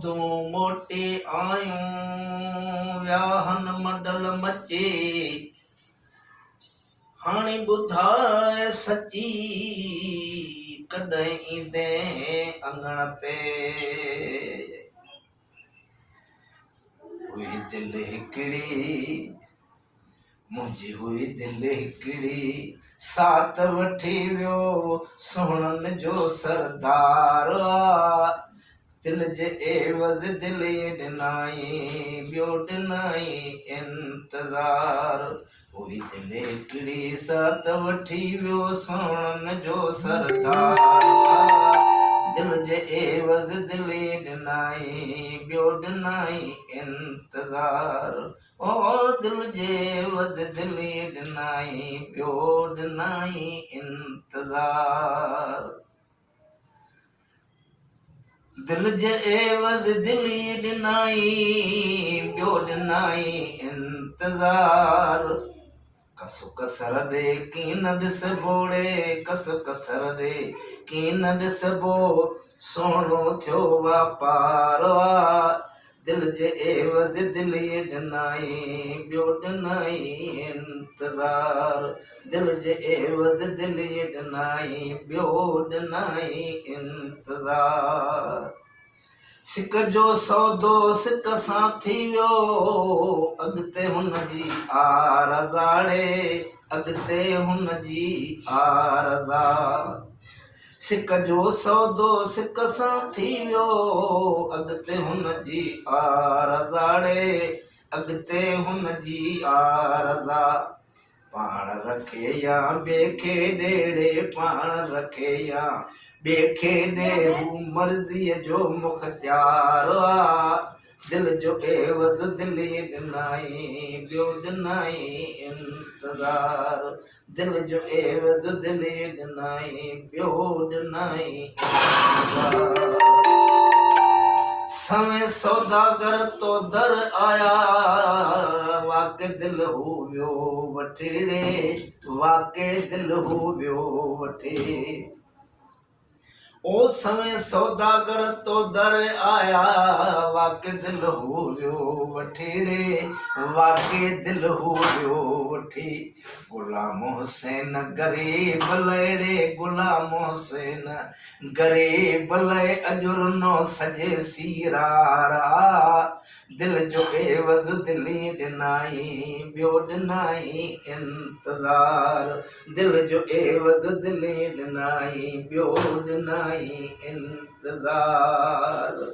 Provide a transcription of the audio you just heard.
तूं मोटे आयूं व्याहन मडल मचे हाणे ॿुधाए सची कॾहिं ईंदे अंगण ते हुई दिलि हिकिड़ी मुंहिंजी हुई दिलि हिकिड़ी साथ वठी वियो सोहणनि जो सरदार दिल जे एवज़ दिलि ॾिनाई ॿियो ॾिनाई इंतज़ार हुई दिलि हिकिड़ी साथ वठी वियो सोहणनि जो सरदार दिल जे एवज़ दिलि ॾिनाई ॿियो ॾिनाई इंतज़ार ओ दिल जे एवज़ दिलि ॾिनाई ॿियो ॾिनाई इंतज़ार दिल जे एवज़ दिलि ॾिनाई ॿियो ॾिनाई इंतज़ार कसु कसर ॾे कीअं न ॾिसबो ॾे कसु कसर ॾे कीअं न ॾिसबो सोहणो थियो वापार दिल जे एवज़ दिलि ॾिनाई ॿियो ॾिनाई इंतज़ार दिल जे एवज़ दिलि ॾिनाई ॿियो ॾिनाई इंतज़ार सिक जो सौदो सिक सां थी वियो अॻिते हुन जी आरज़ाड़े अॻिते हुन जी आरज़ार सिक जो सौदो सिक सां थी वियो अॻिते हुन जी आरज़ाड़े अॻिते हुन जी आरज़ा पाण रखे या ॿिए खे ॾेड़े पाण रखे या ॿिए खे ॾे हू मर्ज़ीअ जो मुख़्तियार दिल जो एवज़ दिलि ॾिनाई ॿियो ॾिनाई इंतज़ार दिल जो एवज़ दिलि ॾिनाई ॿियो ॾिनाई इंतज़ार सवें सौदागर तो दर आया वाके दिल हू वियो वठेड़े वाके दिल हू वियो वठे ओ सवें सौदागर तो दर आया वाके दिल हू वियो वठेड़े वाके दिल हू वियो वठे गुलाम हुसैन गरीब लड़े गुलाम हुसैन गरीब लड़े अजुरनो सजे सीरारा दिल जो एवज़ दिलि ॾिनाई ॿियो ॾिनाई इंतज़ार दिल जो एवज़ दिलि ॾिनाई ॿियो ॾिनाई इंतज़ार